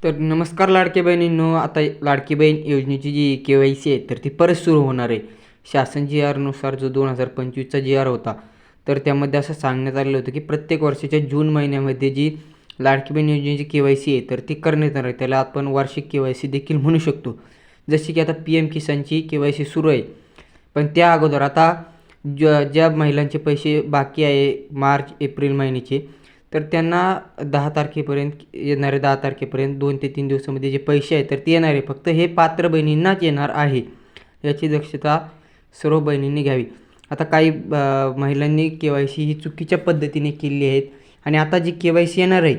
तर नमस्कार लाडक्या बहिणींनो, आता लाडकी बहीण योजनेची जी KYC आहे तर ती परत सुरू होणार आहे. शासन GRनुसार जो 2025चा GR होता, तर त्यामध्ये असं सांगण्यात आलेलं होतं की प्रत्येक वर्षाच्या जून महिन्यामध्ये जी लाडकी बहीण योजनेची KYC आहे तर ती करण्यात येणार आहे. त्याला आपण वार्षिक KYC देखील म्हणू शकतो. जशी की आता PM किसानची KYC सुरू आहे. पण त्या अगोदर आता ज्या महिलांचे पैसे बाकी आहे मार्च एप्रिल महिन्याचे, तर त्यांना 10 तारखेपर्यंत येणारे 10 तारखेपर्यंत 2 ते 3 दिवसामध्ये जे पैसे आहेत तर ते येणार आहे. फक्त हे पात्र बहिणींनाच येणार आहे. याची दक्षता सर्व बहिणींनी घ्यावी. आता काही महिलांनी KYC ही चुकीच्या पद्धतीने केली आहेत आणि आता जी KYC येणार आहे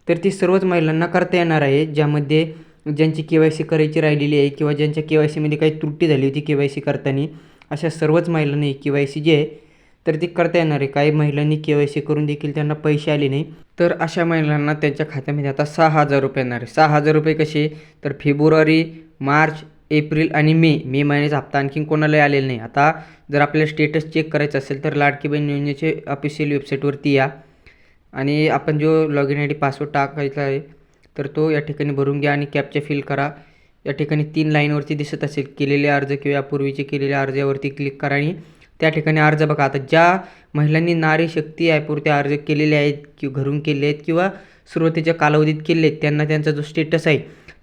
तर ती सर्वच महिलांना करता येणार आहे. ज्यामध्ये ज्यांची KYC करायची राहिलेली आहे किंवा ज्यांच्या KYCमध्ये काही त्रुटी झाली होती KYC करताना, अशा सर्वच महिलांनी KYC जी आहे तर ती करता येणार आहे. काही महिलांनी KYC करून देखील त्यांना पैसे आले नाही, तर अशा महिलांना त्यांच्या खात्यामध्ये आता 6,000 रुपये येणार आहे. 6,000 रुपये कसे? तर फेब्रुवारी, मार्च, एप्रिल आणि मे महिन्याचा हप्ता आणखीन कोणालाही आलेला नाही. आता जर आपल्याला स्टेटस चेक करायचं असेल तर लाडकी बहीण योजनेचे ऑफिशियल वेबसाईटवरती या आणि आपण जो लॉगिन ID पासवर्ड टाकायचा आहे तर तो या ठिकाणी भरून घ्या आणि कॅप्चा फिल करा. या ठिकाणी 3 लाईनवरती दिसत असेल केलेले अर्ज किंवा यापूर्वीचे केलेले अर्ज, यावरती क्लिक करा आणि त्या ठिकाणी अर्ज बघा. आता ज्या महिलांनी नारी शक्ती ॲपवरती अर्ज केलेले आहेत किंवा घरून केले आहेत किंवा सुरुवातीच्या कालावधीत केले आहेत, त्यांना त्यांचा जो स्टेटस आहे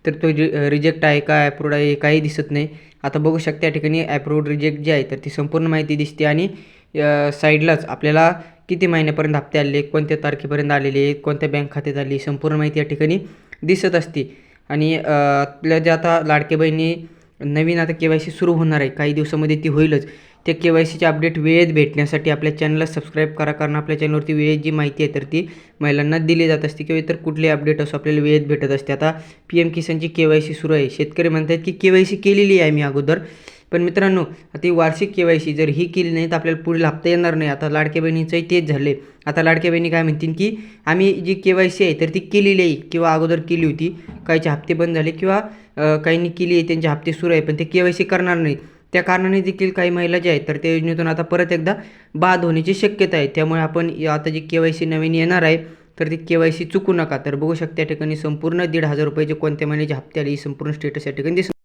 तर तो रिजेक्ट आहे का ॲप्रूव्ड आहे काही दिसत नाही. आता बघू शकता या ठिकाणी ॲप्रूव्ड रिजेक्ट जी आहे तर ती संपूर्ण माहिती दिसते आणि साईडलाच आपल्याला किती महिन्यापर्यंत हप्ते आलेले, कोणत्या तारखेपर्यंत आलेले, कोणत्या बँक खात्यात आली, संपूर्ण माहिती या ठिकाणी दिसत असते. आणि आपल्या ज्या आता लाडक्या बहिणी नवीन आता KYC सुरू होणार आहे, काही दिवसामध्ये ती होईलच. त्या KYCचे अपडेट वेळेत भेटण्यासाठी आपल्या चॅनलला सबस्क्राईब करा, कारण आपल्या चॅनलवरती वेळेत जी माहिती आहे तर ती महिलांना दिली जात असते किंवा इतर कुठलेही अपडेट असो आपल्याला वेळेत भेटत असते. आता PM किसानची KYC सुरू आहे. शेतकरी म्हणतात की KYC केलेली आहे मी अगोदर, पण मित्रांनो आता ही वार्षिक KYC जर ही केली नाही तर आपल्याला पुढील हप्ता येणार नाही. आता लाडक्या बहिणीचंही तेच झाले. आता लाडक्या बहिणी काय म्हणतील की आम्ही जी KYC आहे तर ती केलेली आहे किंवा अगोदर केली होती, काहीचे हप्ते बंद झाले किंवा काहींनी केली आहे त्यांचे हप्ते सुरू आहे पण ते KYC करणार नाही. त्या कारणाने देखील काही महिला ज्या आहेत तर त्या योजनेतून आता परत एकदा बाद होण्याची शक्यता आहे. त्यामुळे आपण आता जी KYC नवीन येणार आहे तर ती KYC चुकू नका. तर बघू शकता या ठिकाणी संपूर्ण 1,500 रुपयाचे कोणत्या महिन्याचे हप्ते आले, ही संपूर्ण स्टेटस या ठिकाणी दिसणार.